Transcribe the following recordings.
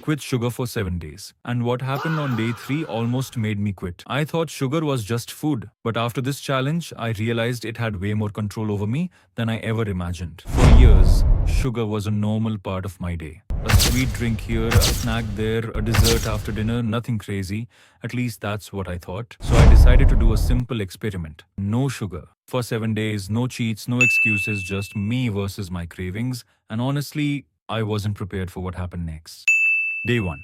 quit sugar for 7 days. And what happened on day 3 almost made me quit. I thought sugar was just food, but after this challenge, I realized it had way more control over me than I ever imagined. For years, sugar was a normal part of my day. A sweet drink here, a snack there, a dessert after dinner, nothing crazy. At least that's what I thought. So I decided to do a simple experiment. No sugar. For 7 days, no cheats, no excuses, just me versus my cravings. And honestly, I wasn't prepared for what happened next. Day 1.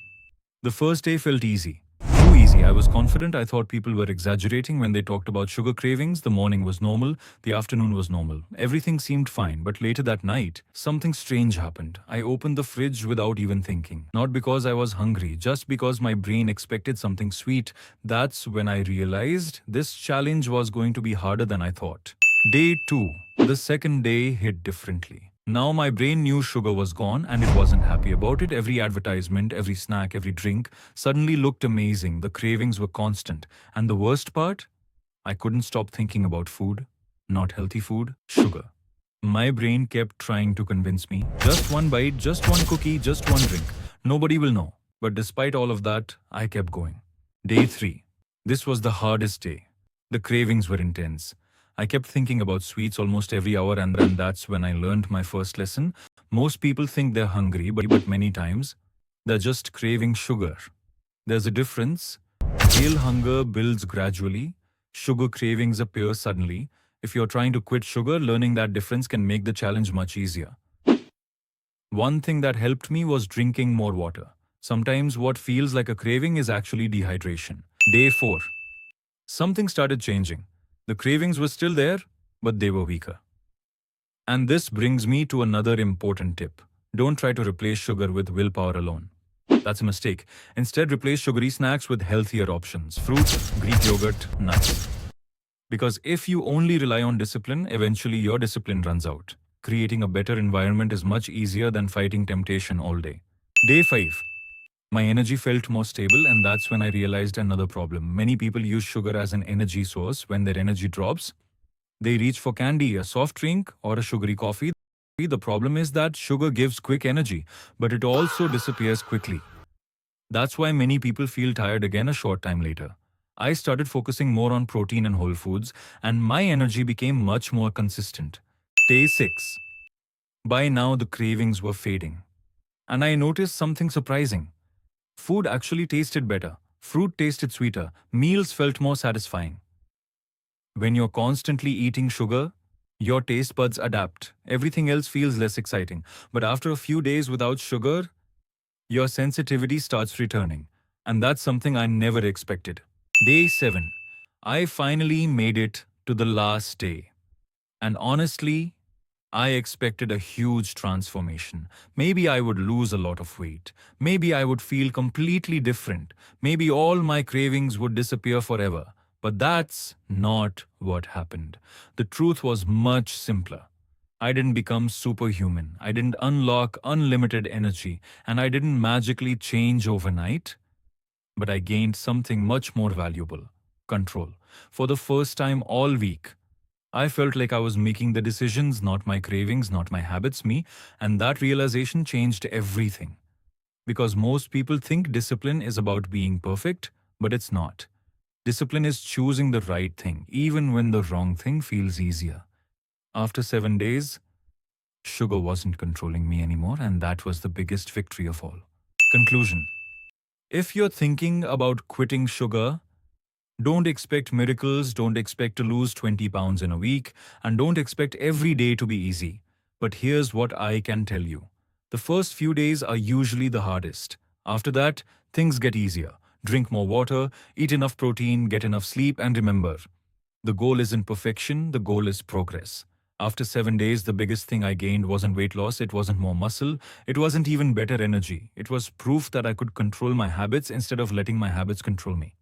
The first day felt easy. Too easy. I was confident. I thought people were exaggerating when they talked about sugar cravings. The morning was normal. The afternoon was normal. Everything seemed fine. But later that night, something strange happened. I opened the fridge without even thinking. Not because I was hungry, just because my brain expected something sweet. That's when I realized this challenge was going to be harder than I thought. Day 2. The second day hit differently. Now my brain knew sugar was gone and it wasn't happy about it. Every advertisement, every snack, every drink suddenly looked amazing. The cravings were constant. And the worst part? I couldn't stop thinking about food. Not healthy food, sugar. My brain kept trying to convince me. Just one bite, just one cookie, just one drink. Nobody will know. But despite all of that, I kept going. Day 3. This was the hardest day. The cravings were intense. I kept thinking about sweets almost every hour, and that's when I learned my first lesson. Most people think they're hungry, but many times they're just craving sugar. There's a difference. Real hunger builds gradually. Sugar cravings appear suddenly. If you're trying to quit sugar, learning that difference can make the challenge much easier. One thing that helped me was drinking more water. Sometimes what feels like a craving is actually dehydration. Day 4. Something started changing. The cravings were still there, but they were weaker. And this brings me to another important tip. Don't try to replace sugar with willpower alone. That's a mistake. Instead, replace sugary snacks with healthier options. Fruit, Greek yogurt, nuts. Because if you only rely on discipline, eventually your discipline runs out. Creating a better environment is much easier than fighting temptation all day. Day 5. My energy felt more stable, and that's when I realized another problem. Many people use sugar as an energy source. When their energy drops, they reach for candy, a soft drink, or a sugary coffee. The problem is that sugar gives quick energy, but it also disappears quickly. That's why many people feel tired again a short time later. I started focusing more on protein and whole foods, and my energy became much more consistent. Day 6. By now, the cravings were fading. And I noticed something surprising. Food actually tasted better. Fruit tasted sweeter. Meals felt more satisfying. When you're constantly eating sugar, your taste buds adapt. Everything else feels less exciting. But after a few days without sugar, your sensitivity starts returning. And that's something I never expected. Day 7. I finally made it to the last day. And honestly, I expected a huge transformation. Maybe I would lose a lot of weight. Maybe I would feel completely different. Maybe all my cravings would disappear forever. But that's not what happened. The truth was much simpler. I didn't become superhuman. I didn't unlock unlimited energy. And I didn't magically change overnight. But I gained something much more valuable: control. For the first time all week, I felt like I was making the decisions, not my cravings, not my habits, me, and that realization changed everything. Because most people think discipline is about being perfect, but it's not. Discipline is choosing the right thing, even when the wrong thing feels easier. After 7 days, sugar wasn't controlling me anymore, and that was the biggest victory of all. Conclusion. If you're thinking about quitting sugar, don't expect miracles, don't expect to lose 20 pounds in a week, and don't expect every day to be easy. But here's what I can tell you. The first few days are usually the hardest. After that, things get easier. Drink more water, eat enough protein, get enough sleep, and remember, the goal isn't perfection, the goal is progress. After 7 days, the biggest thing I gained wasn't weight loss, it wasn't more muscle, it wasn't even better energy. It was proof that I could control my habits instead of letting my habits control me.